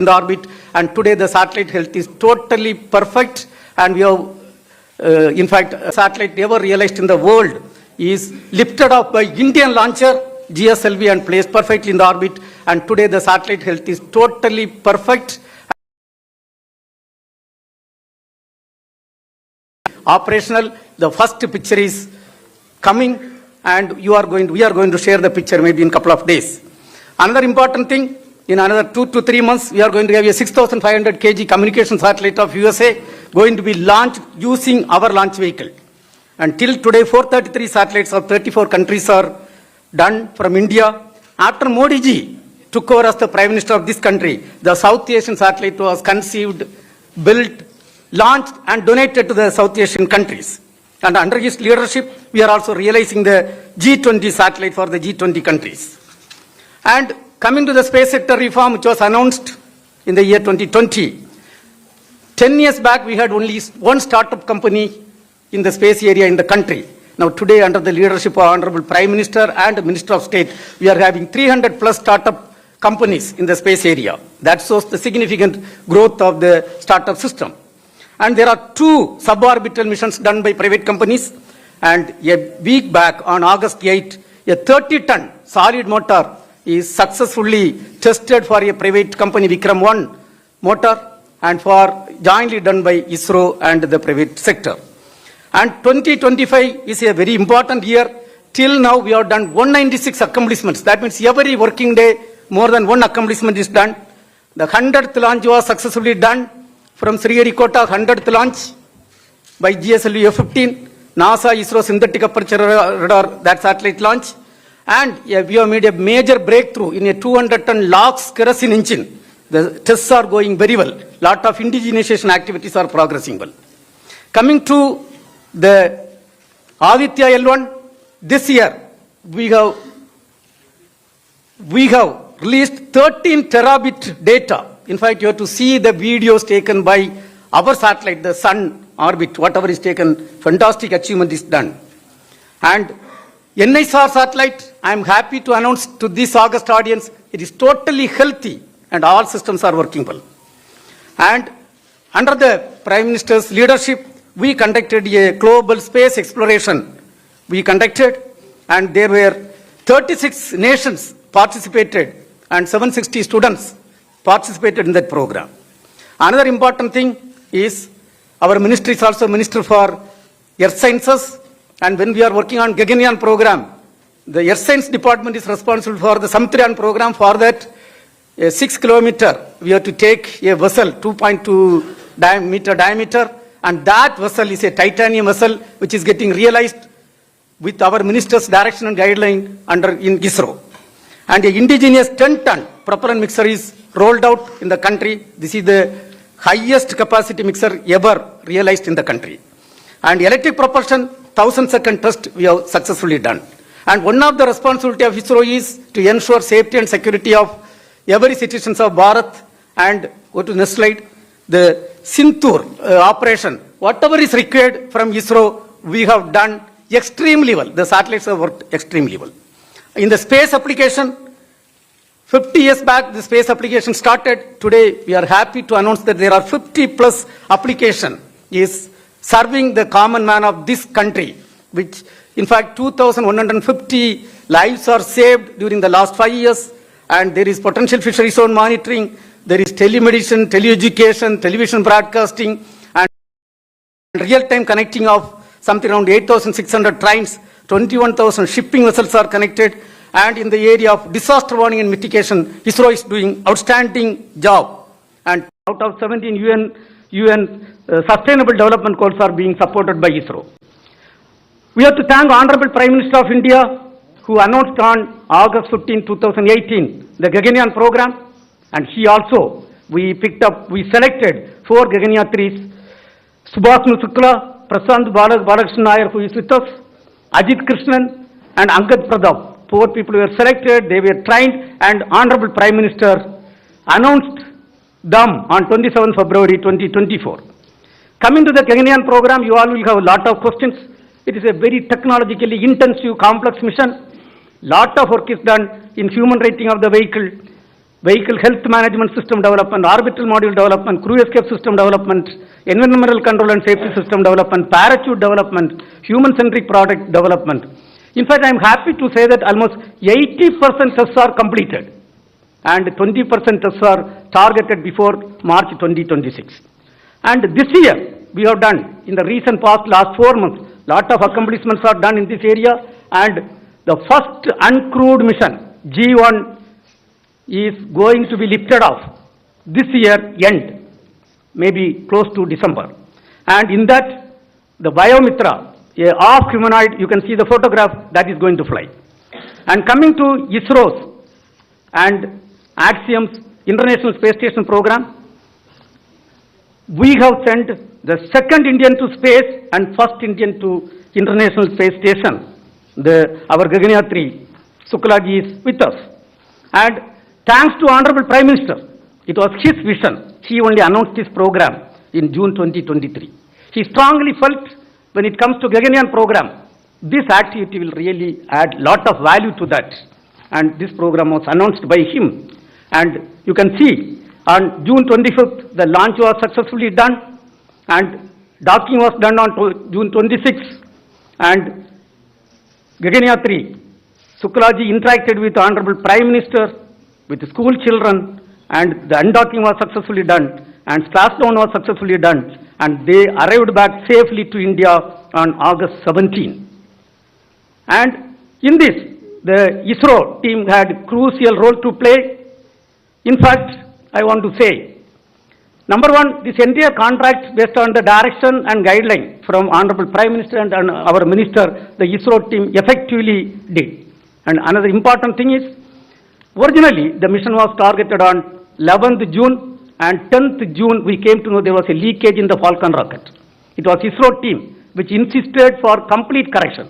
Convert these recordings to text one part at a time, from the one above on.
in the orbit, and today the satellite health is totally perfect, and we have, in fact, satellite ever realized in the world is lifted off by Indian launcher GSLV and placed perfectly in the orbit, and today the satellite health is totally perfect. Operational, the first picture is coming, and we are going to share the picture maybe in a couple of days. Another important thing, in another 2 to 3 months, we are going to have a 6,500 kg communication satellite of USA going to be launched using our launch vehicle. And till today, 433 satellites of 34 countries are done from India. After Modi ji took over as the Prime Minister of this country, the South Asian satellite was conceived, built, launched and donated to the South Asian countries. And under his leadership, we are also realizing the G20 satellite for the G20 countries. And coming to the space sector reform, which was announced in the year 2020, 10 years back, we had only one startup company in the space area in the country. Now today, under the leadership of Honorable Prime Minister and Minister of State, we are having 300 plus startup companies in the space area. That shows the significant growth of the startup system. And there are 2 suborbital missions done by private companies. And a week back, on August 8, a 30-ton solid motor is successfully tested for a private company, Vikram 1 motor, and for jointly done by ISRO and the private sector. And 2025 is a very important year. Till now, we have done 196 accomplishments. That means every working day, more than one accomplishment is done. The 100th launch was successfully done from Sriharikota, 100th launch by GSLV F-15, NASA ISRO synthetic aperture radar, that satellite launch. And we have made a major breakthrough in a 200-ton LOX kerosene engine. The tests are going very well. Lot of indigenization activities are progressing well. Coming to the Aditya L1, this year we have released 13 terabit data. In fact, you have to see the videos taken by our satellite, the Sun orbit, whatever is taken, fantastic achievement is done. And NISR satellite, I am happy to announce to this August audience, it is totally healthy and all systems are working well. And under the Prime Minister's leadership, we conducted a global space exploration. We conducted, and there were 36 nations participated and 760 students participated in that program. Another important thing is our ministry is also Minister for Earth Sciences, and when we are working on Gaganyaan program, the Earth Science Department is responsible for the Samtriyan program. For that, a 6 kilometer, we have to take a vessel, 2.2 meter diameter, and that vessel is a titanium vessel which is getting realized with our minister's direction and guideline in ISRO. And an indigenous 10-ton propellant mixer is rolled out in the country. This is the highest capacity mixer ever realized in the country. And electric propulsion, 1,000-second test we have successfully done. And one of the responsibility of ISRO is to ensure safety and security of every citizens of Bharat. And go to the next slide. The Sintur operation, whatever is required from ISRO, we have done extremely well. The satellites have worked extremely well. In the space application, 50 years back, the space application started. Today, we are happy to announce that there are 50 plus application is serving the common man of this country, which in fact 2,150 lives are saved during the last 5 years, and there is potential fishery zone monitoring, there is telemedicine, teleeducation, television broadcasting, and real-time connecting of something around 8,600 trains, 21,000 shipping vessels are connected, and in the area of disaster warning and mitigation, ISRO is doing outstanding job. And out of 17 UN Sustainable Development Goals are being supported by ISRO. We have to thank Honorable Prime Minister of India, who announced on August 15, 2018, the Gaganyaan program. And he also, we selected 4 Gaganyaan 3s, Shubhanshu Shukla, Prasant Balakrishnan Nair, who is with us, Ajit Krishnan, and Angad Pradap. 4 people were selected, they were trained, and Honorable Prime Minister announced them on 27 February 2024. Coming to the Gaganyaan program, you all will have a lot of questions. It is a very technologically intensive, complex mission. Lot of work is done in human rating of the vehicle, vehicle health management system development, orbital module development, crew escape system development, environmental control and safety system development, parachute development, human-centric product development. In fact, I am happy to say that almost 80% tests are completed and 20% tests are targeted before March 2026. And this year, we have done, in the recent past, last 4 months, lot of accomplishments are done in this area, and the first uncrewed mission, G1, is going to be lifted off this year end, maybe close to December. And in that, the Biomitra, a half humanoid, you can see the photograph, that is going to fly. And coming to ISRO's and Axiom's International Space Station program, we have sent the second Indian to space and first Indian to International Space Station. Our Gaganyaan 3, Shukla Ji is with us. And thanks to Honorable Prime Minister, it was his vision. He only announced this program in June 2023. He strongly felt when it comes to Gaganyaan program, this activity will really add lot of value to that. And this program was announced by him. And you can see on June 25th, the launch was successfully done and docking was done on June 26th. And Gaganyaan 3, Shukla Ji interacted with Honorable Prime Minister, with school children, and the undocking was successfully done and splashdown was successfully done, and they arrived back safely to India on August 17. And in this, the ISRO team had crucial role to play. In fact, I want to say, number one, this entire contract based on the direction and guideline from Honorable Prime Minister and our Minister, the ISRO team effectively did. And another important thing is, originally the mission was targeted on 11th June and 10th June we came to know there was a leakage in the Falcon rocket. It was ISRO team which insisted for complete correction.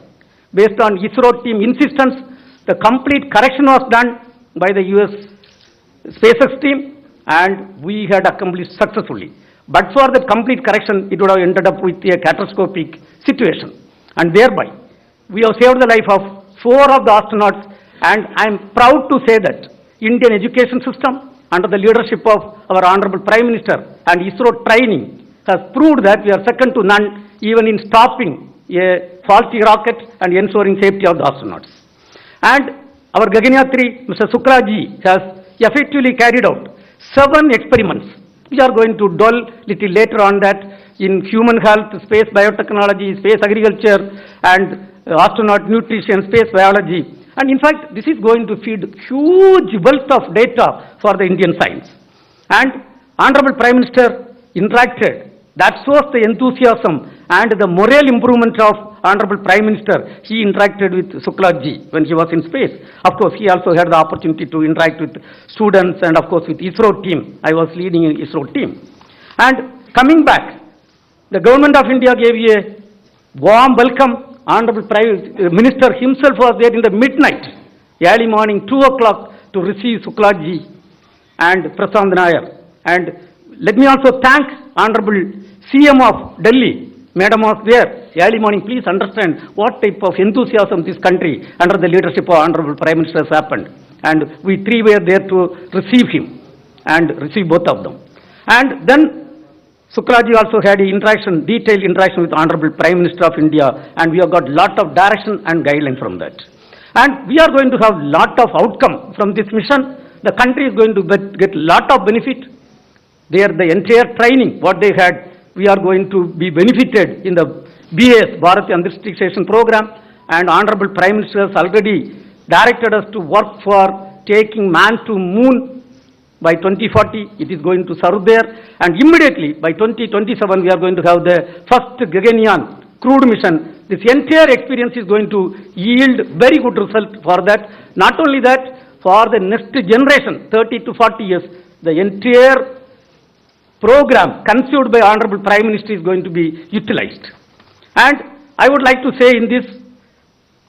Based on ISRO team insistence, the complete correction was done by the US SpaceX team, and we had accomplished successfully. But for the complete correction, it would have ended up with a catastrophic situation. And thereby, we have saved the life of 4 of the astronauts, and I am proud to say that Indian education system, under the leadership of our Honorable Prime Minister and ISRO training, has proved that we are second to none, even in stopping a faulty rocket and ensuring safety of the astronauts. And our Gaganyaan 3, Mr. Shukla Ji, has effectively carried out 7 experiments. We are going to dwell little later on that in human health, space biotechnology, space agriculture, and astronaut nutrition, space biology. And in fact, this is going to feed huge wealth of data for the Indian science. And Honorable Prime Minister interacted. That shows the enthusiasm and the moral improvement of Honorable Prime Minister. He interacted with Shukla Ji when he was in space. Of course, he also had the opportunity to interact with students and of course with ISRO team. I was leading an ISRO team. And coming back, the Government of India gave a warm welcome. Honorable Prime Minister himself was there in the midnight, early morning, 2 o'clock, to receive Shukla Ji and Prasad Nair. And let me also thank Honorable CM of Delhi. Madam was there, early morning. Please understand what type of enthusiasm this country under the leadership of Honorable Prime Minister has happened. And we 3 were there to receive him and receive both of them. And then Shukla Ji also had a detailed interaction with Honorable Prime Minister of India, and we have got lot of direction and guideline from that. And we are going to have lot of outcome from this mission. The country is going to get lot of benefit. There, the entire training, what they had, we are going to be benefited in the BAS, Bharat Antariksh Station program, and Honorable Prime Minister has already directed us to work for taking man to moon. By 2040, it is going to serve there, and immediately by 2027, we are going to have the first Gaganyaan crewed mission. This entire experience is going to yield very good result for that. Not only that, for the next generation, 30 to 40 years, the entire program conceived by Honorable Prime Minister is going to be utilized. And I would like to say in this,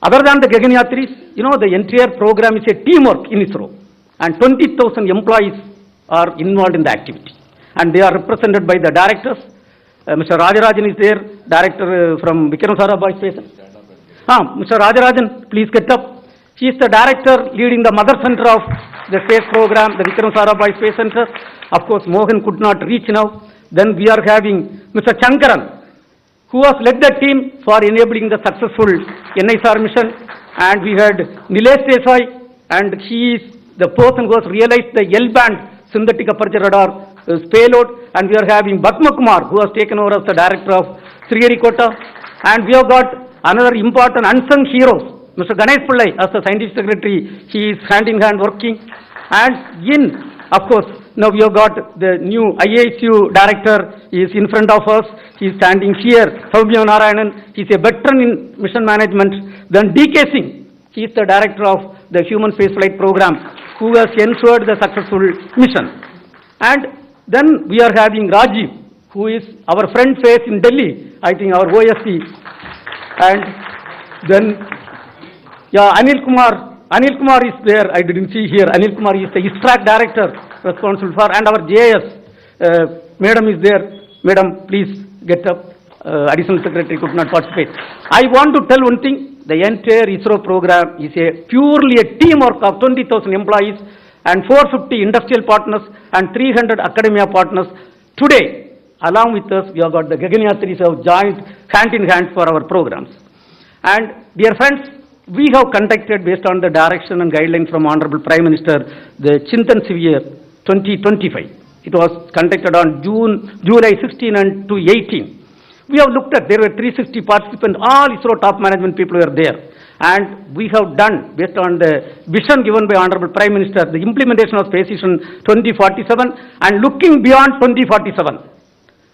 other than the Gaganyaan 3, the entire program is a teamwork in ISRO. And 20,000 employees are involved in the activity. And they are represented by the directors. Mr. Rajarajan is there, director from Vikram Sarabhai Space. Mr. Rajarajan, please get up. He is the director leading the mother center of the space program, the Vikram Sarabhai Space Center. Of course, Mohan could not reach now. Then we are having Mr. Chankaran, who has led the team for enabling the successful NISR mission. And we had Nilesh Desai, and he is the person who has realized the L-band synthetic aperture radar payload. And we are having Bhatma Kumar, who has taken over as the director of Sriharikota. And we have got another important unsung heroes, Mr. Ganesh Pillai as the scientific secretary. He is hand in hand working. And of course, now we have got the new IASU director. He is in front of us. He is standing here. Narayanan. He is a veteran in mission management. Then DK Singh. He is the director of the Human Spaceflight Program, who has ensured the successful mission. And then we are having Rajiv, who is our front face in Delhi, I think our OSC. And then, Anil Kumar is there. I didn't see here. Anil Kumar is the ISRO director responsible for, and our JS, madam is there. Madam, please get up. Additional secretary could not participate. I want to tell one thing. The entire ISRO program is purely a teamwork of 20,000 employees and 450 industrial partners and 300 academia partners. Today, along with us, we have got the Gaganyaan 3 have joined hand in hand for our programs. And dear friends, we have conducted, based on the direction and guidelines from Honorable Prime Minister, the Chintan Severe 2025. It was conducted on July 16 and to 18. We have looked at, there were 360 participants, all ISRO top management people were there. And we have done, based on the vision given by Honorable Prime Minister, the implementation of Space Vision 2047 and looking beyond 2047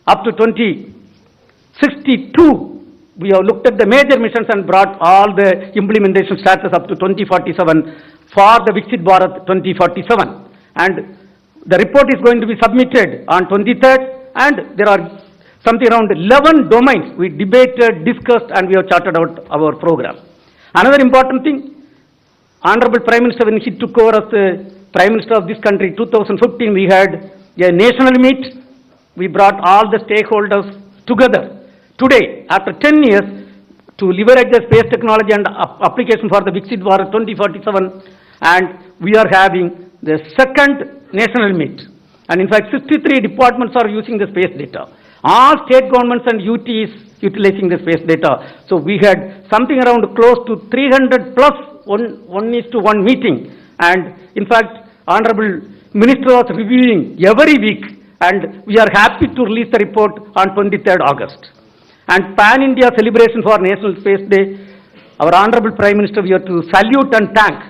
up to 2062. We have looked at the major missions and brought all the implementation status up to 2047 for the Viksit Bharat 2047. And the report is going to be submitted on 23rd, and there are something around 11 domains we debated, discussed, and we have charted out our program. Another important thing, Honorable Prime Minister, when he took over as the Prime Minister of this country, 2015, we had a national meet. We brought all the stakeholders together. Today, after 10 years, to leverage the space technology and application for the Viksit Bharat 2047, and we are having the second national meet. And in fact, 63 departments are using the space data. All state governments and UTs utilizing the space data. So we had something around close to 300 plus 1:1 meeting. And in fact, Honorable Minister was reviewing every week, and we are happy to release the report on 23rd August. And Pan-India celebration for National Space Day, our Honorable Prime Minister, we have to salute and thank.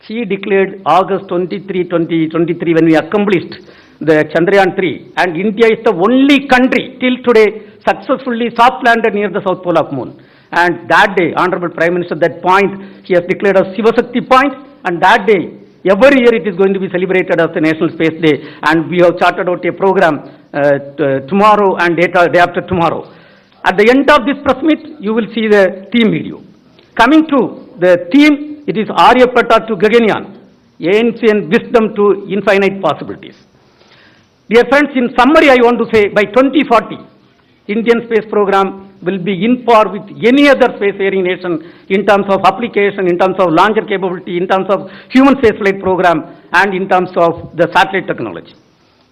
He declared August 23, 2023 when we accomplished the Chandrayaan 3, and India is the only country till today successfully soft landed near the south pole of moon. And that day, Honorable Prime Minister, that point he has declared as Shivasakti point, and that day, every year it is going to be celebrated as the National Space Day, and we have charted out a program tomorrow and day after tomorrow. At the end of this press meet, you will see the theme video. Coming to the theme, it is Aryabhatta to Gaganyaan, ancient wisdom to infinite possibilities. Dear friends, in summary, I want to say by 2040, Indian space program will be in par with any other spacefaring nation in terms of application, in terms of launcher capability, in terms of human spaceflight program, and in terms of the satellite technology.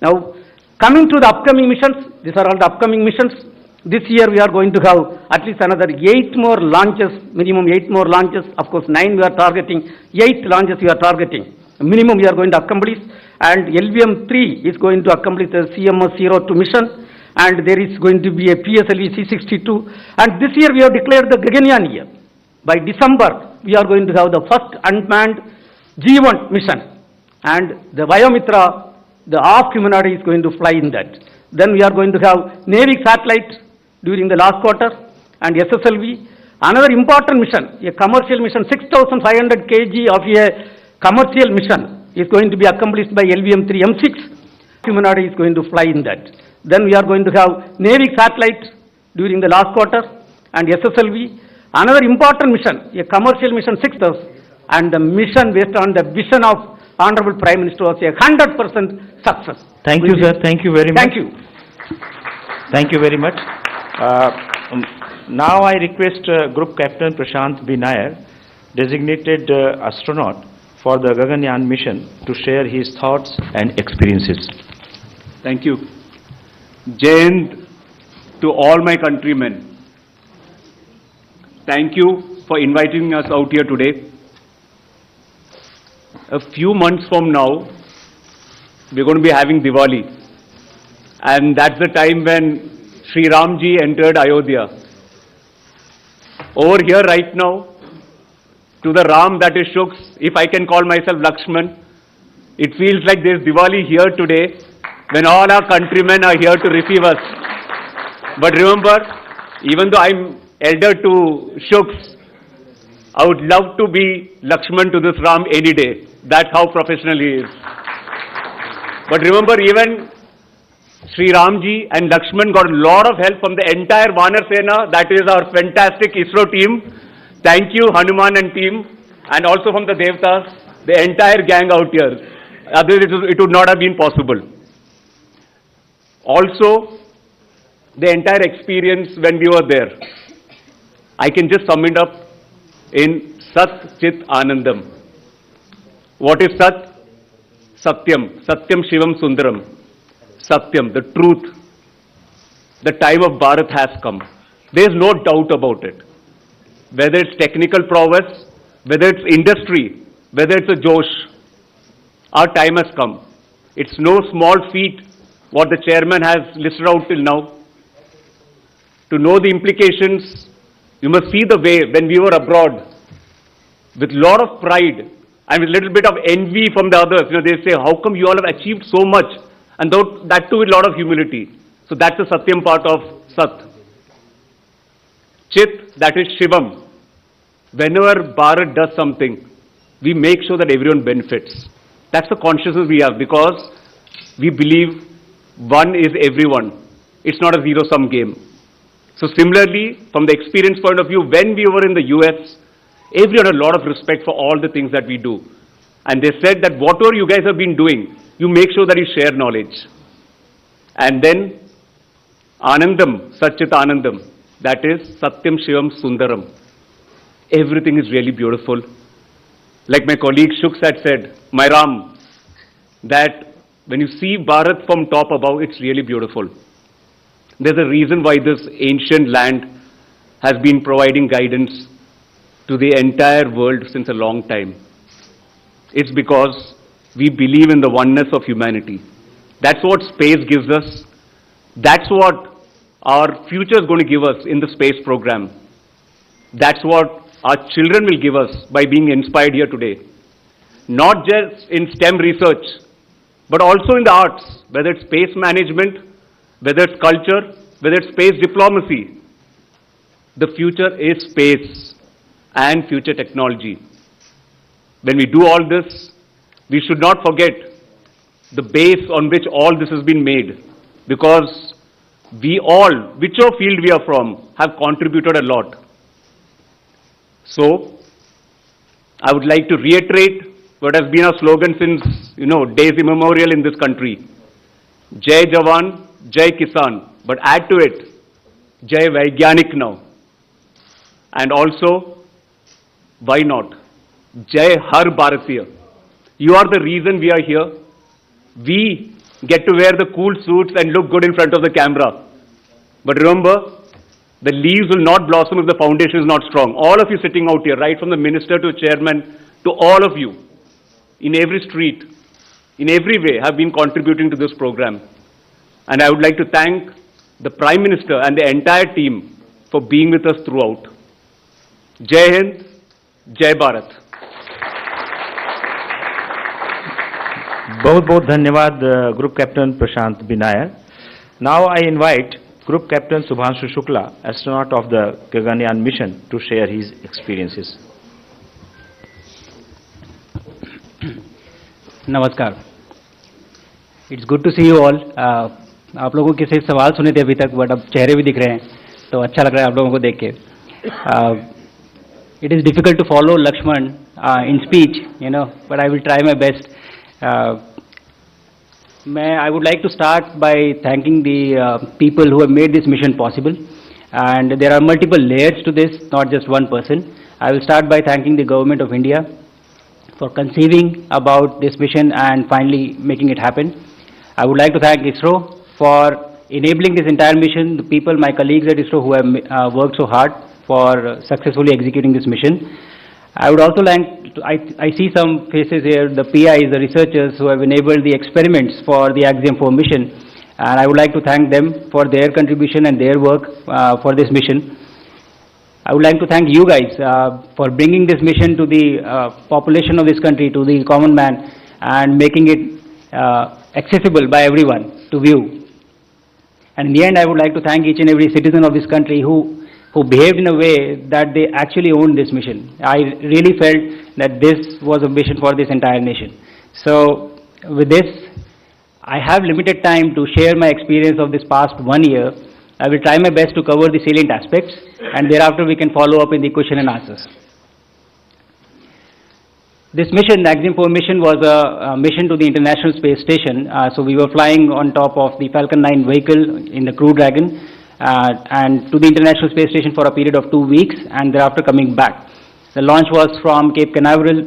Now, coming to the upcoming missions, these are all the upcoming missions. This year we are going to have at least another 8 more launches, minimum 8 more launches. Of course, 9 we are targeting, 8 launches we are targeting. Minimum we are going to accomplish, and LVM-3 is going to accomplish the CMS-02 mission, and there is going to be a PSLV C-62. And this year we have declared the Gaganyaan year. By December, we are going to have the first unmanned G1 mission, and the Vayomitra, the half humanoid, is going to fly in that. Then we are going to have Navy satellite during the last quarter, and SSLV. Another important mission, a commercial mission, 6,500 kg of a commercial mission is going to be accomplished by LVM-3 M6. Humanoid is going to fly in that. Then we are going to have Navy satellite during the last quarter, and SSLV. Another important mission, a commercial mission, 6,000, and the mission based on the vision of Honorable Prime Minister was a 100% success. Thank you, sir. Thank you very much. Thank you. Thank you very much. Now I request Group Captain Prashant B. Nair, designated astronaut, for the Gaganyaan mission to share his thoughts and experiences. Thank you. Jai Hind to all my countrymen. Thank you for inviting us out here today. A few months from now, we're going to be having Diwali. And that's the time when Sri Ramji entered Ayodhya. Over here right now, to the Ram that is Shuks, if I can call myself Lakshman, it feels like there's Diwali here today when all our countrymen are here to receive us. But remember, even though I'm elder to Shuks, I would love to be Lakshman to this Ram any day. That's how professional he is. But remember, even Sri Ramji and Lakshman got a lot of help from the entire Vanar Sena, that is our fantastic ISRO team. Thank you, Hanuman and team, and also from the Devtas, the entire gang out here. Otherwise, it would not have been possible. Also, the entire experience when we were there, I can just sum it up in Sat Chit Anandam. What is Sat? Satyam. Satyam Shivam Sundaram. Satyam, the truth. The time of Bharat has come. There is no doubt about it. Whether it's technical prowess, whether it's industry, whether it's a Josh, our time has come. It's no small feat what the chairman has listed out till now. To know the implications, you must see the way when we were abroad, with lot of pride and with little bit of envy from the others. They say, how come you all have achieved so much? And that too with a lot of humility. So that's the Satyam part of Sat. Chit, that is Shivam. Whenever Bharat does something, we make sure that everyone benefits. That's the consciousness we have, because we believe one is everyone. It's not a zero-sum game. So similarly, from the experience point of view, when we were in the US, everyone had a lot of respect for all the things that we do. And they said that whatever you guys have been doing, you make sure that you share knowledge. And then Anandam, Satchit Anandam, that is Satyam Shivam Sundaram. Everything is really beautiful. Like my colleague Shuks had said, my Ram, that when you see Bharat from top above, it's really beautiful. There's a reason why this ancient land has been providing guidance to the entire world since a long time. It's because we believe in the oneness of humanity. That's what space gives us. That's what our future is going to give us in the space program. That's what our children will give us by being inspired here today. Not just in STEM research, but also in the arts, whether it's space management, whether it's culture, whether it's space diplomacy. The future is space and future technology. When we do all this, we should not forget the base on which all this has been made, because we all, whichever field we are from, have contributed a lot. So, I would like to reiterate what has been our slogan since, days immemorial in this country. Jai Jawan, Jai Kisan, but add to it, Jai Vaigyanik now. And also, why not? Jai Har Bharatiya. You are the reason we are here. We get to wear the cool suits and look good in front of the camera. But remember, the leaves will not blossom if the foundation is not strong. All of you sitting out here, right from the minister to chairman, to all of you, in every street, in every way, have been contributing to this program. And I would like to thank the Prime Minister and the entire team for being with us throughout. Jai Hind, Jai Bharat. बहुत धन्यवाद Group Captain Prashant Binaya. Now I invite Group Captain Shubhanshu Shukla, astronaut of the Gaganyaan mission, to share his experiences. नमस्कार. It's good to see you all. आप लोगों के सिर्फ सवाल सुने थे अभी तक, बट अब चेहरे भी दिख रहे हैं, तो अच्छा लग रहा है आप लोगों को देख के. It is difficult to follow Lakshman in speech, but I will try my best. I would like to start by thanking the people who have made this mission possible. And there are multiple layers to this, not just one person. I will start by thanking the Government of India for conceiving about this mission and finally making it happen. I would like to thank ISRO for enabling this entire mission, the people, my colleagues at ISRO who have worked so hard for successfully executing this mission. I would also like to, I see some faces here, the PIs, the researchers who have enabled the experiments for the Axiom 4 mission, and I would like to thank them for their contribution and their work for this mission. I would like to thank you guys for bringing this mission to the population of this country, to the common man, and making it accessible by everyone to view. And in the end, I would like to thank each and every citizen of this country who behaved in a way that they actually owned this mission. I really felt that this was a mission for this entire nation. So with this, I have limited time to share my experience of this past 1 year. I will try my best to cover the salient aspects, and thereafter we can follow up in the question and answers. This mission, the Axiom 4 mission, was a mission to the International Space Station. So we were flying on top of the Falcon 9 vehicle in the Crew Dragon and to the International Space Station for a period of 2 weeks, and thereafter coming back. The launch was from Cape Canaveral,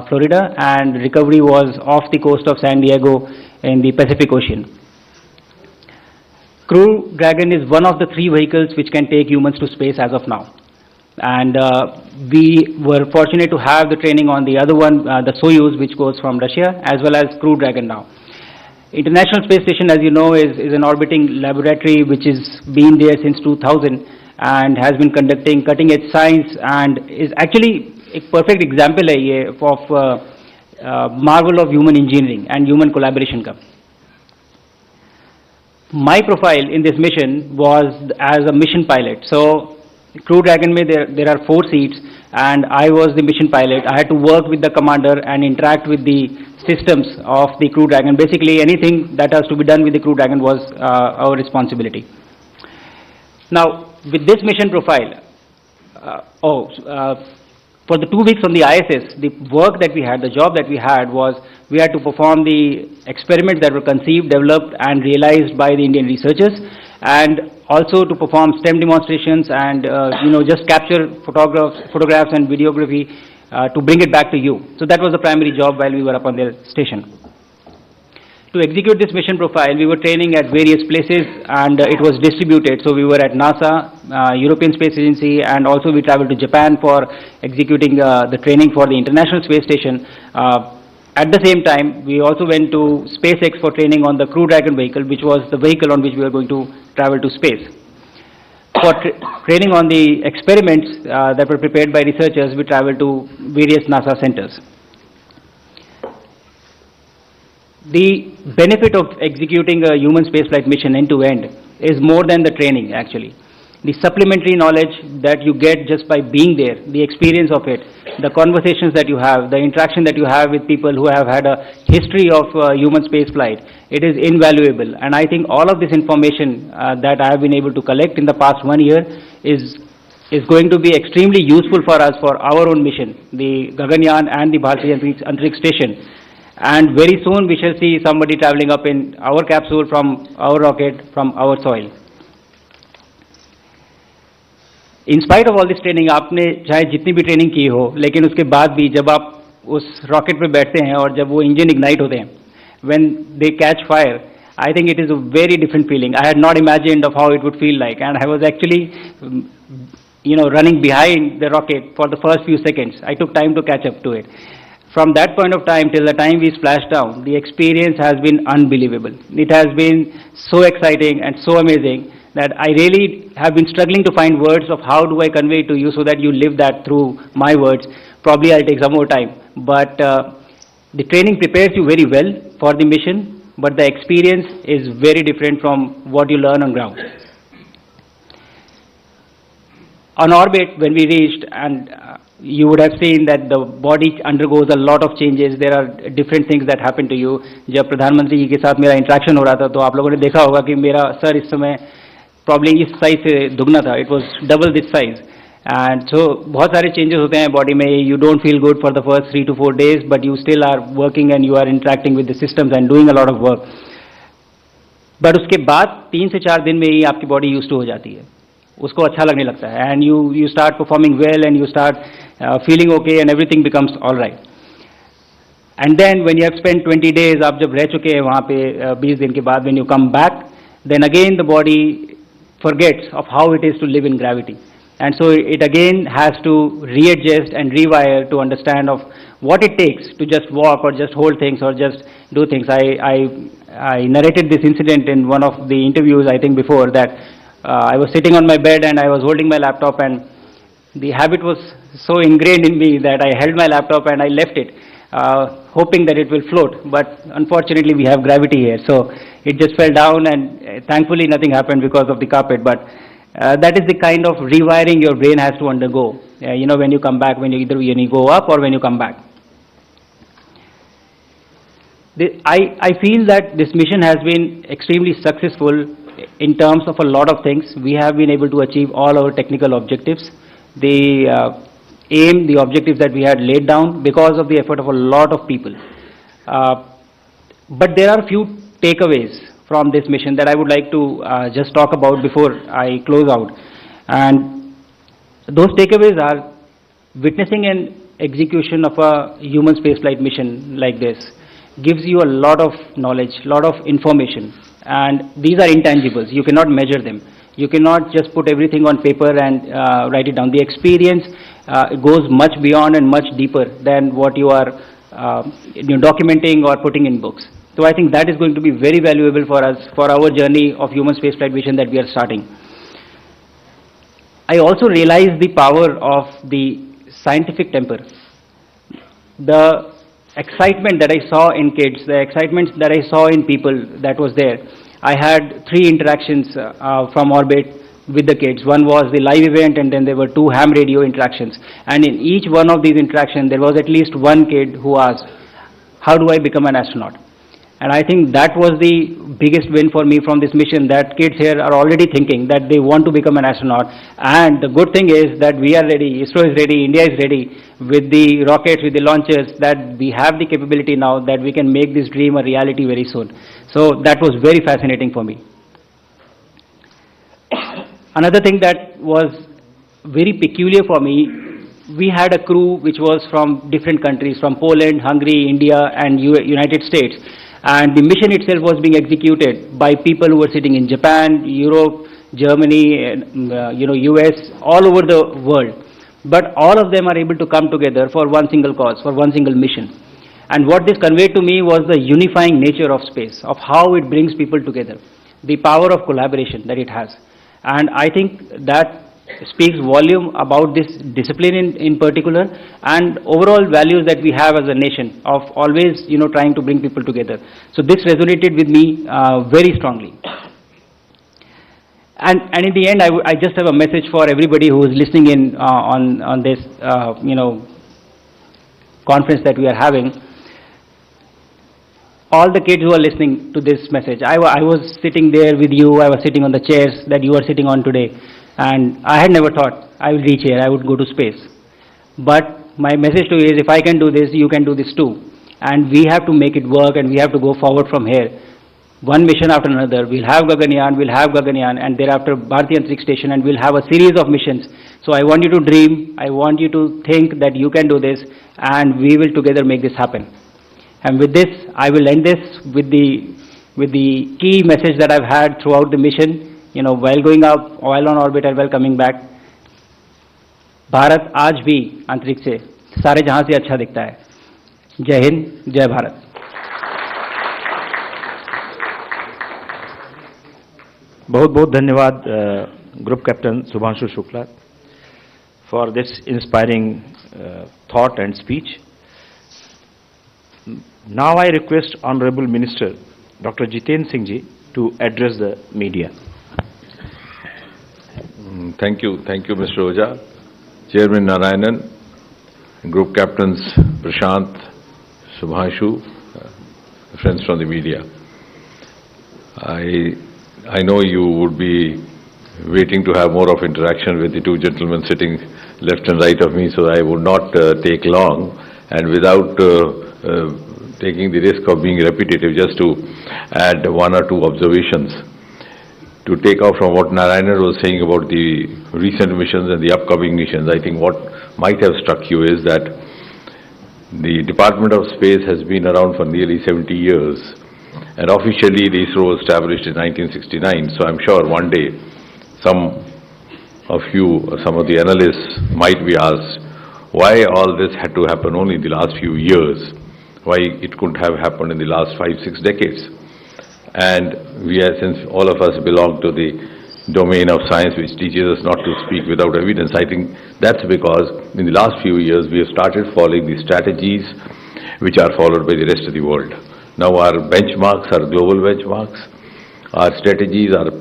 Florida, and recovery was off the coast of San Diego in the Pacific Ocean. Crew Dragon is one of the 3 vehicles which can take humans to space as of now. And we were fortunate to have the training on the other one, the Soyuz, which goes from Russia, as well as Crew Dragon now. International Space Station, as you know, is an orbiting laboratory which has been there since 2000 and has been conducting cutting-edge science and is actually a perfect example of marvel of human engineering and human collaboration. My profile in this mission was as a mission pilot. So Crew Dragon, there are 4 seats, and I was the mission pilot. I had to work with the commander and interact with the systems of the Crew Dragon. Basically, anything that has to be done with the Crew Dragon was our responsibility. Now, with this mission profile, for the 2 weeks on the ISS, the work that we had, the job that we had was we had to perform the experiments that were conceived, developed, and realized by the Indian researchers, and also to perform STEM demonstrations and just capture photographs and videography to bring it back to you. So that was the primary job while we were up on their station. To execute this mission profile, we were training at various places, and it was distributed. So we were at NASA, European Space Agency, and also we traveled to Japan for executing the training for the International Space Station. At the same time, we also went to SpaceX for training on the Crew Dragon vehicle, which was the vehicle on which we were going to travel to space. For training on the experiments that were prepared by researchers, we traveled to various NASA centers. The benefit of executing a human spaceflight mission end-to-end is more than the training, actually. The supplementary knowledge that you get just by being there, the experience of it, the conversations that you have, the interaction that you have with people who have had a history of human spaceflight, it is invaluable. And I think all of this information that I have been able to collect in the past 1 year is going to be extremely useful for us for our own mission, the Gaganyaan and the Bharatiya Antariksh Station. And very soon we shall see somebody traveling up in our capsule from our rocket, from our soil. In spite of all this training, आपने चाहे जितनी भी training की हो, लेकिन उसके बाद भी जब आप उस रॉकेट पे बैठते हैं और जब वो इंजन इग्नाइट होते हैं, when they catch fire, I think it is a very different feeling. I had not imagined of how it would feel like, and I was actually, running behind the rocket for the first few seconds. I took time to catch up to it. From that point of time till the time we splashed down, the experience has been unbelievable. It has been so exciting and so amazing that I really have been struggling to find words of how do I convey it to you so that you live that through my words. Probably I'll take some more time. But the training prepares you very well for the mission, but the experience is very different from what you learn on ground. On orbit, when we reached, and you would have seen that the body undergoes a lot of changes. There are different things that happen to you. जब प्रधानमंत्री जी के साथ मेरा interaction हो रहा था, तो आप लोगों ने देखा होगा कि मेरा सर इस समय प्रॉब्लम इस साइज से दुगना था. It was double this size. And so बहुत सारे changes होते हैं बॉडी में. You don't feel good for the first 3 to 4 days, but you still are working and you are interacting with the systems and doing a lot of work. But उसके बाद 3 से 4 दिन में ही आपकी बॉडी used to हो जाती है. उसको अच्छा लगने लगता है. And you start performing well and you start feeling okay and everything becomes all right. And then when you have spent 20 days, आप जब रह चुके हैं वहाँ पे 20 दिन के बाद, when you come back, then again the body forgets of how it is to live in gravity. And so it again has to readjust and rewire to understand of what it takes to just walk or just hold things or just do things. I narrated this incident in one of the interviews, I think before, that I was sitting on my bed and I was holding my laptop, and the habit was so ingrained in me that I held my laptop and I left it, hoping that it will float. But unfortunately we have gravity here, so it just fell down, and thankfully nothing happened because of the carpet. But that is the kind of rewiring your brain has to undergo, you know, when you come back, when you go up or when you come back. I feel that this mission has been extremely successful in terms of a lot of things. We have been able to achieve all our technical objectives. The aim, the objectives that we had laid down because of the effort of a lot of people. But there are a few takeaways from this mission that I would like to just talk about before I close out. And those takeaways are witnessing an execution of a human spaceflight mission like this gives you a lot of knowledge, lot of information, and these are intangibles. You cannot measure them. You cannot just put everything on paper and write it down. The experience goes much beyond and much deeper than what you are documenting or putting in books. So I think that is going to be very valuable for us, for our journey of human spaceflight mission that we are starting. I also realize the power of the scientific temper. The excitement that I saw in kids, the excitement that I saw in people that was there. I had 3 interactions from orbit with the kids. One was the live event, and then there were 2 ham radio interactions. And in each one of these interactions, there was at least one kid who asked, how do I become an astronaut? And I think that was the biggest win for me from this mission, that kids here are already thinking that they want to become an astronaut. And the good thing is that we are ready, ISRO is ready, India is ready with the rockets, with the launchers, that we have the capability now that we can make this dream a reality very soon. So that was very fascinating for me. Another thing that was very peculiar for me, we had a crew which was from different countries, from Poland, Hungary, India, and United States. And the mission itself was being executed by people who were sitting in Japan, Europe, Germany, US, all over the world. But all of them are able to come together for one single cause, for one single mission. And what this conveyed to me was the unifying nature of space, of how it brings people together, the power of collaboration that it has. And I think that speaks volume about this discipline in particular, and overall values that we have as a nation of always, trying to bring people together. So this resonated with me very strongly. And in the end, I just have a message for everybody who is listening in on this, conference that we are having. All the kids who are listening to this message, I was sitting there with you, I was sitting on the chairs that you are sitting on today, and I had never thought I will reach here, I would go to space. But my message to you is, if I can do this, you can do this too. And we have to make it work, and we have to go forward from here. One mission after another. We'll have Gaganyaan, and thereafter Bharatiya Antariksh Station, and we'll have a series of missions. So I want you to dream, I want you to think that you can do this, and we will together make this happen. And with this, I will end this with the key message that I've had throughout the mission, while going up, while on orbit, and while coming back. Bharat आज भी अंतरिक्ष से सारे जहां से अच्छा दिखता है. जय हिंद, जय भारत. बहुत बहुत धन्यवाद Group Captain Shubhanshu Shukla for this inspiring thought and speech. Now I request Honorable Minister Dr. Jitendra Singh ji to address the media. Thank you, Mr. Oja. Chairman Narayanan, Group Captains Prashant, Shubhanshu, friends from the media. I know you would be waiting to have more of interaction with the 2 gentlemen sitting left and right of me, so I would not take long, and without taking the risk of being repetitive, just to add 1 or 2 observations. To take off from what Narayanan was saying about the recent missions and the upcoming missions, I think what might have struck you is that The Department of Space has been around for nearly 70 years, and officially the ISRO was established in 1969, so I'm sure one day some of you, or some of the analysts might be asked, why all this had to happen only in the last few years? Why it couldn't have happened in the last 5-6 decades? And since all of us belong to the domain of science which teaches us not to speak without evidence, I think that's because in the last few years we have started following the strategies which are followed by the rest of the world. Now our benchmarks are global benchmarks, our strategies are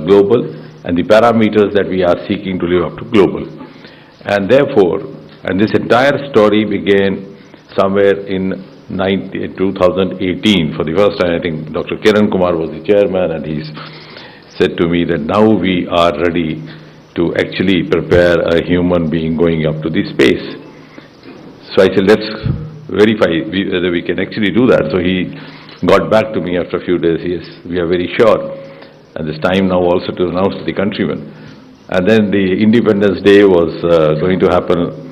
global, and the parameters that we are seeking to live up to global. And therefore, and this entire story began somewhere in 2018. For the first time, I think Dr. Kiran Kumar was the chairman, and he said to me that now we are ready to actually prepare a human being going up to the space. So I said, let's verify whether we can actually do that. So he got back to me after a few days. Yes, we are very sure. And it's time now also to announce to the countrymen. And then the Independence Day was going to happen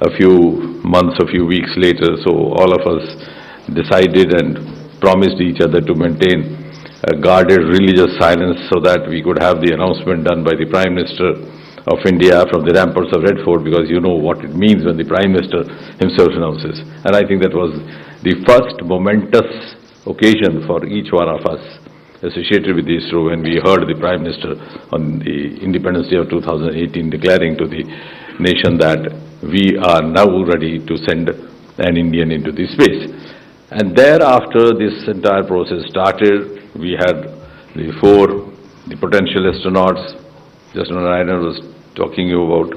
a few months, a few weeks later. So all of us decided and promised each other to maintain a guarded religious silence so that we could have the announcement done by the Prime Minister of India from the ramparts of Red Fort, because you know what it means when the Prime Minister himself announces. And I think that was the first momentous occasion for each one of us associated with ISRO when we heard the Prime Minister on the Independence Day of 2018 declaring to the nation that we are now ready to send an Indian into the space. And thereafter this entire process started. We had the potential astronauts, just Narayanan was talking you about.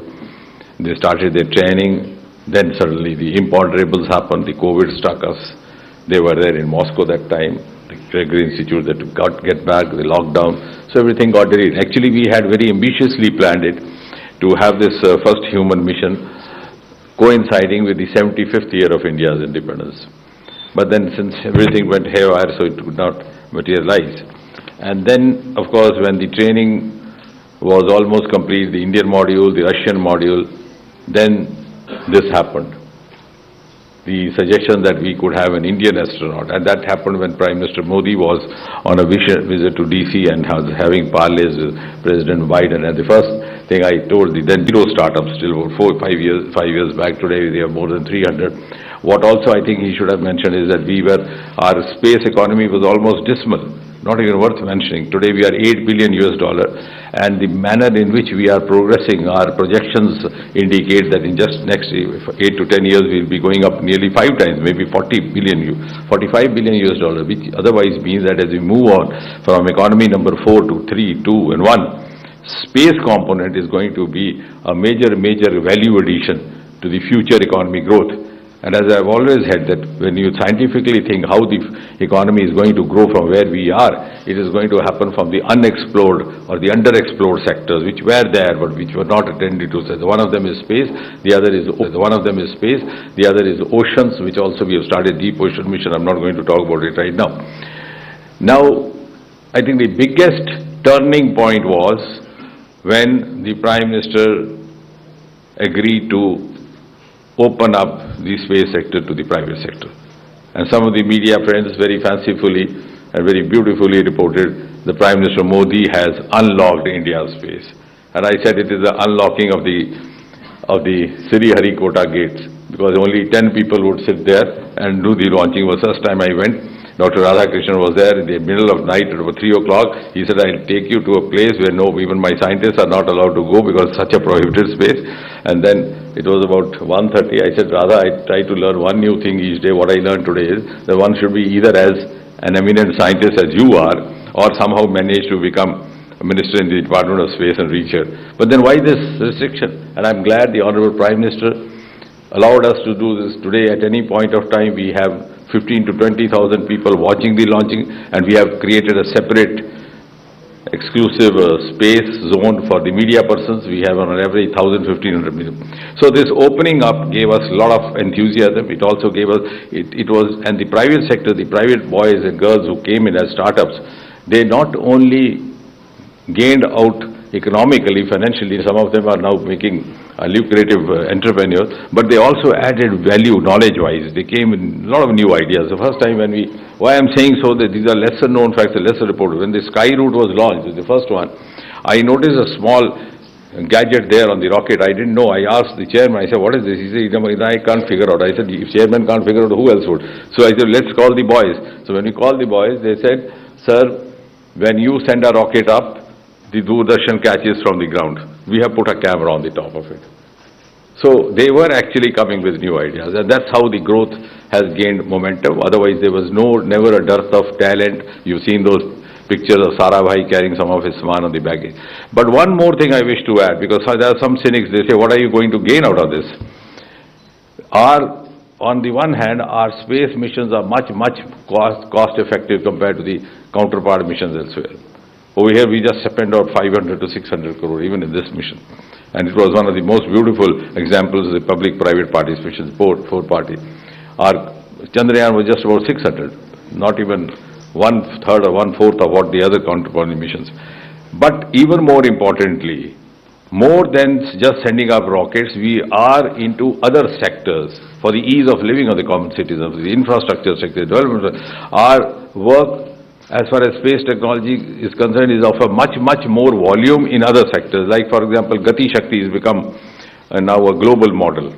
They started their training, then suddenly the imponderables happened, the COVID struck us. They were there in Moscow that time, the Gregory Institute that get back, the lockdown, so everything got delayed. Actually we had very ambitiously planned it to have this first human mission coinciding with the 75th year of India's independence. But then since everything went haywire, so it could not materialize. And then, of course, when the training was almost complete, the Indian module, the Russian module, then this happened. The suggestion that we could have an Indian astronaut, and that happened when Prime Minister Modi was on a visit to DC and was having parleys with President Biden. And the first thing I told the then zero startups, still 5 years back, today they have more than 300. What also I think he should have mentioned is that our space economy was almost dismal, not even worth mentioning. Today we are $8 billion, and the manner in which we are progressing, our projections indicate that in just next 8 to 10 years we'll be going up nearly 5 times, maybe $45 billion, which otherwise means that as we move on from economy number 4 to 3, 2 and 1, space component is going to be a major value addition to the future economy growth. And as I've always said, that when you scientifically think how the economy is going to grow from where we are, it is going to happen from the unexplored or the underexplored sectors which were there but which were not attended to. So one of them is space, the other is oceans, which also we have started deep ocean mission. I'm not going to talk about it right now. Now, I think the biggest turning point was when the Prime Minister agreed to open up the space sector to the private sector. And some of the media friends very fancifully and very beautifully reported the Prime Minister Modi has unlocked India's space. And I said it is the unlocking of the Sriharikota gates, because only 10 people would sit there and do the launching. The first time I went, Dr. Radhakrishnan was there in the middle of night at about 3 o'clock. He said, I'll take you to a place where even my scientists are not allowed to go because it's such a prohibited space. And then it was about 1:30. I said, Radha, I try to learn one new thing each day. What I learned today is that one should be either as an eminent scientist as you are, or somehow manage to become a minister in the Department of Space and reach here. But then why this restriction? And I'm glad the Honorable Prime Minister allowed us to do this today. At any point of time, we have 15 to 20,000 people watching the launching, and we have created a separate exclusive space zone for the media persons. We have on average 1,000-1,500 people. So this opening up gave us a lot of enthusiasm. It also gave us, and the private sector, the private boys and girls who came in as startups, they not only gained out economically, financially. Some of them are now making lucrative entrepreneurs, but they also added value knowledge-wise. They came in a lot of new ideas. The first time why I'm saying so, that these are lesser known facts, lesser reported. When the Sky Route was launched, the first one, I noticed a small gadget there on the rocket. I didn't know. I asked the chairman, I said, what is this? He said, I can't figure out. I said, if chairman can't figure out, who else would? So I said, let's call the boys. So when we called the boys, they said, sir, when you send a rocket up, the Doordarshan catches from the ground. We have put a camera on the top of it. So they were actually coming with new ideas, and that's how the growth has gained momentum. Otherwise, there was never a dearth of talent. You've seen those pictures of Sarabhai carrying some of his saman on the baggage. But one more thing I wish to add, because there are some cynics, they say, what are you going to gain out of this? On the one hand, our space missions are much cost effective compared to the counterpart missions elsewhere. Over here, we just spent out 500 to 600 crore, even in this mission. And it was one of the most beautiful examples of the public-private participation, four-party. Our Chandrayaan was just about 600, not even 1/3 or 1/4 of what the other counterpart missions. But even more importantly, more than just sending up rockets, we are into other sectors for the ease of living of the common citizens, the infrastructure sector, development. Our work as far as space technology is concerned is of a much more volume in other sectors. Like, for example, Gati Shakti has become now a global model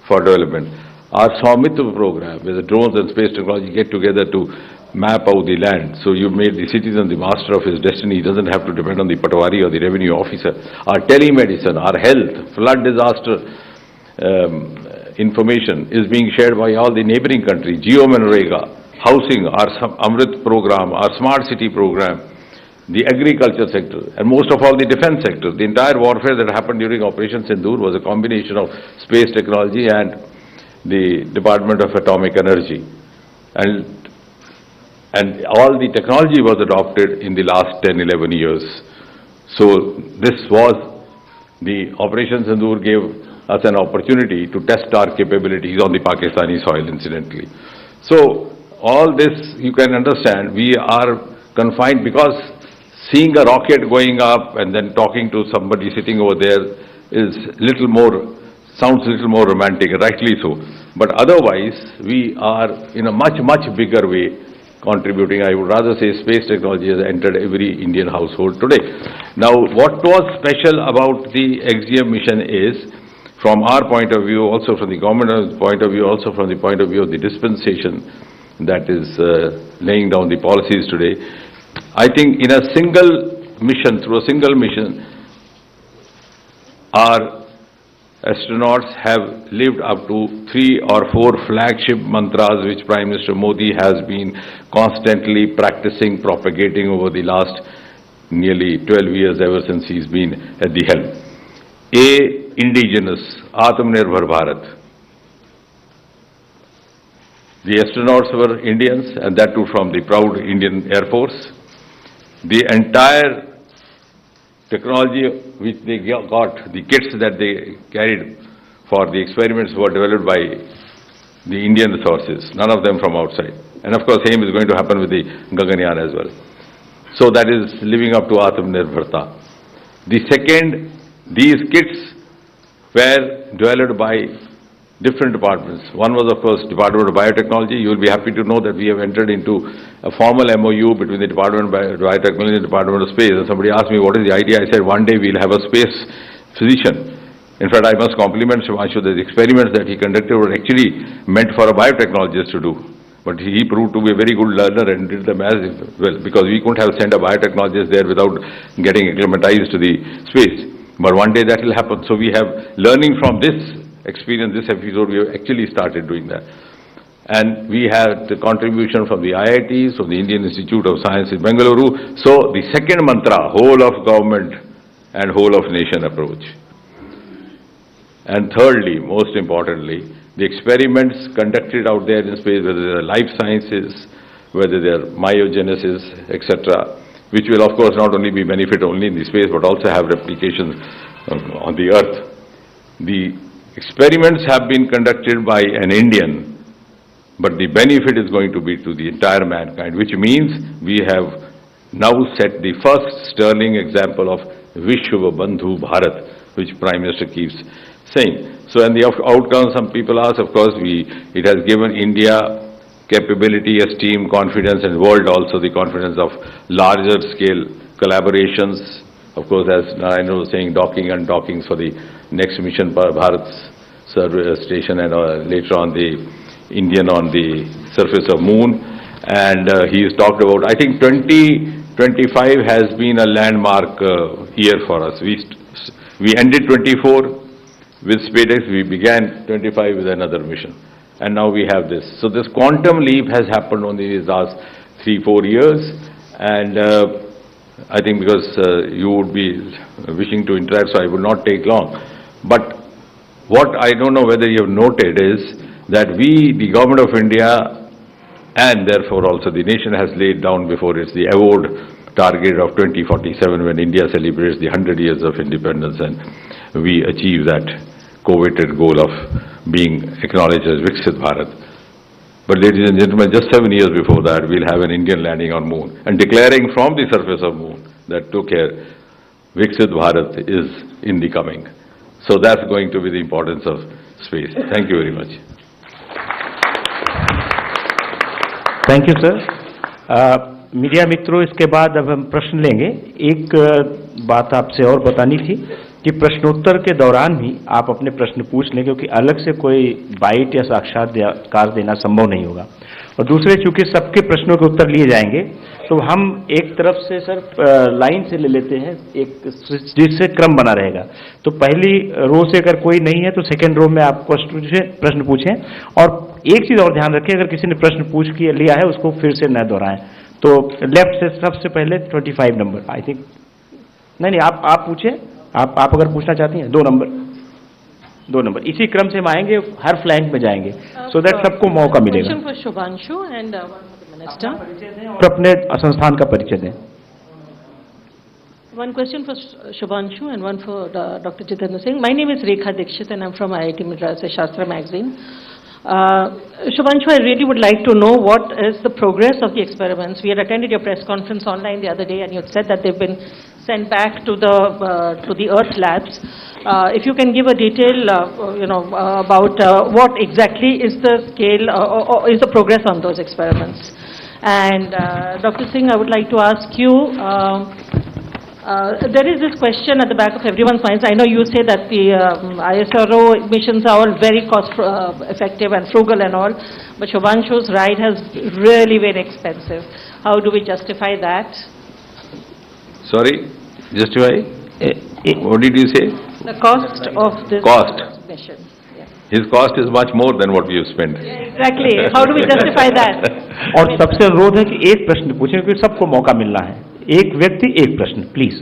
for development. Our Swamitva program, where the drones and space technology get together to map out the land. So you made the citizen the master of his destiny. He doesn't have to depend on the patwari or the revenue officer. Our telemedicine, our health, flood disaster information is being shared by all the neighboring countries. Geo-Manrega, housing, our Amrit program, our smart city program, the agriculture sector, and most of all the defense sector. The entire warfare that happened during Operation Sindoor was a combination of space technology and the Department of Atomic Energy. And all the technology was adopted in the last 10-11 years. So this was, the Operation Sindoor gave us an opportunity to test our capabilities on the Pakistani soil, incidentally. So all this, you can understand, we are confined, because seeing a rocket going up and then talking to somebody sitting over there is sounds a little more romantic, rightly so. But otherwise, we are in a much bigger way contributing. I would rather say space technology has entered every Indian household today. Now, what was special about the XGM mission is, from our point of view, also from the government's point of view, also from the point of view of the dispensation that is laying down the policies today, I think in a single mission, through a single mission, our astronauts have lived up to 3 or 4 flagship mantras which Prime Minister Modi has been constantly practicing, propagating over the last nearly 12 years, ever since he's been at the helm. A, indigenous, Atmanirbhar Bharat. The astronauts were Indians, and that too from the proud Indian Air Force. The entire technology which they got, the kits that they carried for the experiments were developed by the Indian resources, none of them from outside. And of course, same is going to happen with the Gaganyaan as well. So that is living up to Atmanirbharta. The second, these kits were developed by different departments. One was, of course, Department of Biotechnology. You will be happy to know that we have entered into a formal MOU between the Department of Biotechnology and the Department of Space. And somebody asked me, what is the idea? I said, one day we'll have a space physician. In fact, I must compliment Shubhanshu. The experiments that he conducted were actually meant for a biotechnologist to do. But he proved to be a very good learner and did them as well, because we couldn't have sent a biotechnologist there without getting acclimatized to the space. But one day that will happen. So we have, learning from this experience, this episode, we have actually started doing that. And we had the contribution from the IITs, from the Indian Institute of Science in Bengaluru. So the second mantra, whole of government and whole of nation approach. And thirdly, most importantly, the experiments conducted out there in space, whether they are life sciences, whether they are myogenesis, etc., which will of course not only be benefit only in the space, but also have replications on the earth. The experiments have been conducted by an Indian, but the benefit is going to be to the entire mankind, which means we have now set the first sterling example of Vishwa Bandhu Bharat, which Prime Minister keeps saying. So, and the outcome, some people ask, of course, it has given India capability, esteem, confidence, and world also the confidence of larger scale collaborations. Of course, as Narayanan was saying, docking and dockings for the next mission, Bharat's service station, and later on the Indian on the surface of moon. And he has talked about, I think 2025 has been a landmark year for us. We ended 24 with SpaceX, we began 25 with another mission. And now we have this. So this quantum leap has happened only in the last 3-4 years. And I think because you would be wishing to interact, so I will not take long. But what I don't know whether you have noted is that we, the Government of India, and therefore also the nation has laid down before it the award target of 2047 when India celebrates the 100 years of independence, and we achieve that coveted goal of being acknowledged as Viksit Bharat. But ladies and gentlemen, just 7 years before that, we'll have an Indian landing on moon and declaring from the surface of moon that took care, Viksit Bharat is in the coming. So that's going to be the importance of space. Thank you very much. Thank you sir. Media मित्रों, इसके बाद अब हम प्रश्न लेंगे. एक बात आपसे और बतानी थी कि प्रश्नोत्तर के दौरान भी आप अपने प्रश्न पूछ लें, क्योंकि अलग से कोई बाइट या साक्षात्कार देना संभव नहीं होगा. और दूसरे, चूंकि सबके प्रश्नों के उत्तर लिए जाएंगे, तो हम एक तरफ से सर लाइन से ले लेते हैं, एक जिससे क्रम बना रहेगा. तो पहली रो से अगर कोई नहीं है तो सेकंड रो में आप प्रश्न पूछें. और एक चीज और ध्यान रखें, अगर किसी ने प्रश्न पूछ के लिया है उसको फिर से न दोहराएं. तो लेफ्ट से सबसे पहले 25 नंबर, आई थिंक. नहीं, आप पूछें. आप अगर पूछना चाहती हैं, 2 नंबर इसी क्रम से हम आएंगे, हर फ्लैंक में जाएंगे, सो दैट सबको मौका मिलेगा. Shubhanshu and Minister. और अपने संस्थान का परिचय दें. One question for Shubhanshu and one for Dr. Jitendra Singh. My name is Rekha Dikshit and I'm from IIT Madras Shastra magazine. Shubhanshu, I really would like to know what is the progress of the experiments. We had attended your press conference online the other day and you had said that they've been sent back to the Earth labs. If you can give a detail, about what exactly is the scale or is the progress on those experiments. And Dr. Singh, I would like to ask you, there is this question at the back of everyone's minds. I know you say that the ISRO missions are all very cost effective and frugal and all, but Shubhanshu's ride has really been expensive. How do we justify that? Sorry, justify? What did you say? The cost of this mission. Yeah. His cost is much more than what we have spent. Exactly. How do we justify that? और सबसे अनुरोध है कि एक प्रश्न पूछें, क्योंकि सबको मौका मिलना है. एक व्यक्ति एक प्रश्न, please.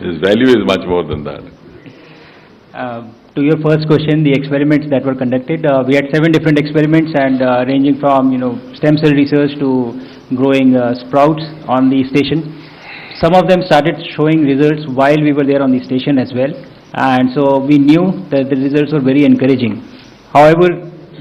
His value is much more than that. To your first question, the experiments that were conducted, we had 7 different experiments and ranging from stem cell research to growing sprouts on the station. Some of them started showing results while we were there on the station as well, and so we knew that the results were very encouraging. However,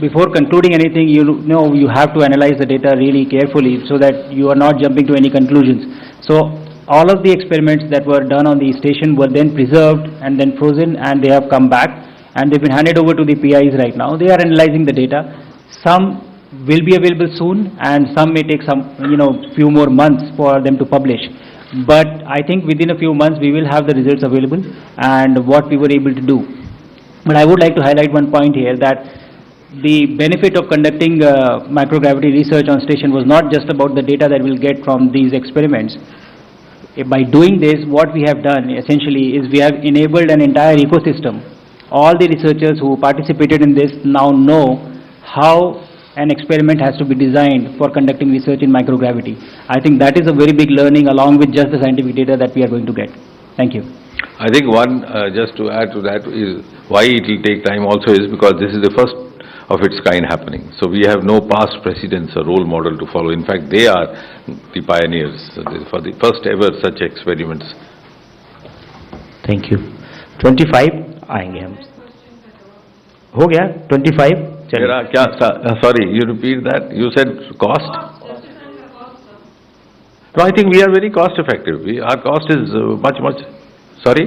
before concluding anything, you have to analyze the data really carefully so that you are not jumping to any conclusions. So all of the experiments that were done on the station were then preserved and then frozen, and they have come back and they've been handed over to the PIs right now. They are analyzing the data. Some will be available soon and some may take some few more months for them to publish. But I think within a few months we will have the results available and what we were able to do. But I would like to highlight one point here, that the benefit of conducting microgravity research on station was not just about the data that we'll get from these experiments. By doing this, what we have done essentially is we have enabled an entire ecosystem. All the researchers who participated in this now know how an experiment has to be designed for conducting research in microgravity. I think that is a very big learning along with just the scientific data that we are going to get. Thank you. I think one, just to add to that, is why it will take time also is because this is the first of its kind happening. So we have no past precedents or role model to follow. In fact, they are the pioneers for the first ever such experiments. Thank you. 25 आएंगे हम. हो गया 25. Sorry, you repeat that. You said cost? So I think we are very cost effective. Our cost is much. Sorry?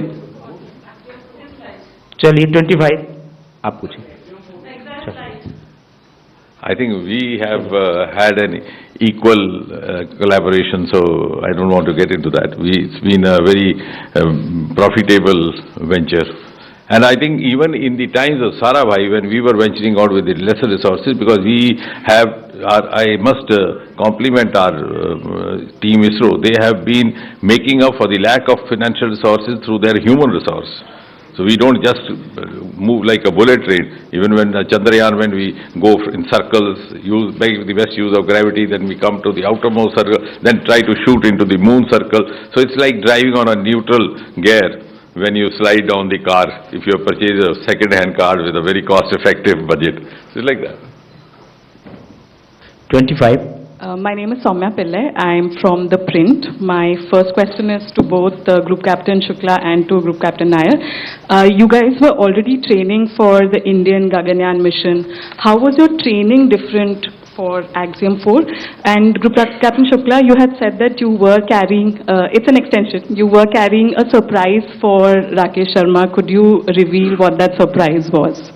चलिए 25 आप पूछिए. I think we have had an equal collaboration, so I don't want to get into that. It's been a very profitable venture. And I think even in the times of Sarabhai, when we were venturing out with the lesser resources, because we have, I must compliment our team ISRO, they have been making up for the lack of financial resources through their human resource. So we don't just move like a bullet train. Even when Chandrayaan, when we go in circles, make the best use of gravity, then we come to the outermost circle, then try to shoot into the moon circle. So it's like driving on a neutral gear when you slide down the car, if you purchase a second-hand car with a very cost-effective budget. So it's like that. 25. My name is Soumya Pillai. I am from the print. My first question is to both Group Captain Shukla and to Group Captain Nair. You guys were already training for the Indian Gaganyaan mission. How was your training different for Axiom 4? And Group Captain Shukla, you had said that you were carrying, it's an extension, you were carrying a surprise for Rakesh Sharma. Could you reveal what that surprise was?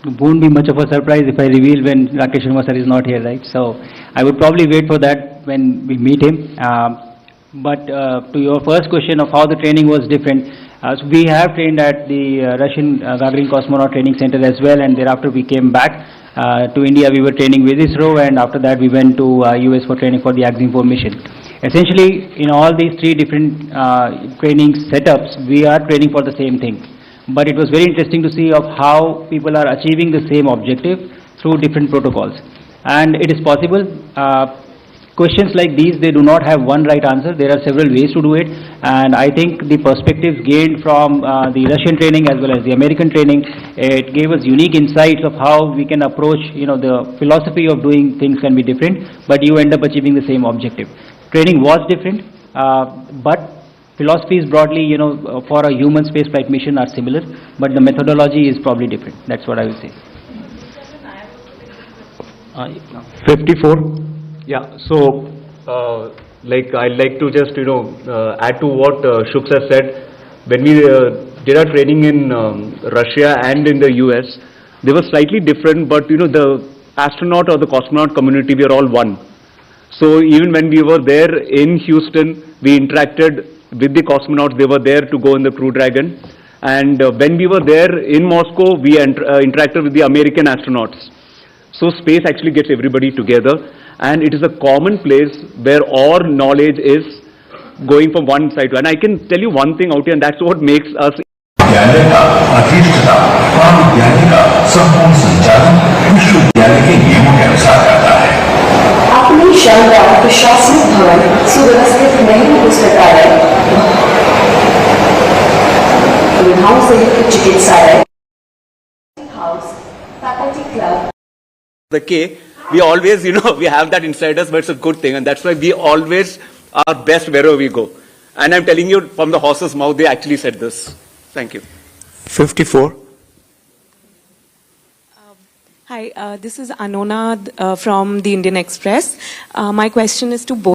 It won't be much of a surprise if I reveal when Rakesh Sharma sir is not here, right? So I would probably wait for that when we meet him. But to your first question of how the training was different, so we have trained at the Russian Gagarin Cosmonaut Training Center as well, and thereafter we came back to India. We were training with ISRO, and after that we went to US for training for the Axiom 4 mission. Essentially, in all these three different training setups, we are training for the same thing. But it was very interesting to see of how people are achieving the same objective through different protocols. And it is possible. Questions like these, they do not have one right answer. There are several ways to do it. And I think the perspectives gained from the Russian training as well as the American training, it gave us unique insights of how we can approach, the philosophy of doing things can be different, but you end up achieving the same objective. Training was different, but philosophies broadly, for a human spaceflight mission are similar, but the methodology is probably different. That's what I will say. 54. Yeah, so I'd like to just add to what Shuk has said. When we did our training in Russia and in the US, they were slightly different, but the astronaut or the cosmonaut community, we are all one. So even when we were there in Houston, we interacted with the cosmonauts. They were there to go in the Crew Dragon, and when we were there in Moscow, we interacted with the American astronauts. So space actually gets everybody together, and it is a common place where all knowledge is going from one side to, and I can tell you one thing out here, and that's what makes us. अपनी क्षमता प्रशासनिक भवन सुव्यवस्थित नहीं हो सका है, सुविधाओं से युक्त चिकित्सालय, house, faculty club. The K, we always, we have that inside us, but it's a good thing, and that's why we always are best wherever we go. And I'm telling you, from the horse's mouth, they actually said this. Thank you. 54. Hi, this is Anona from the Indian Express. My question is to both.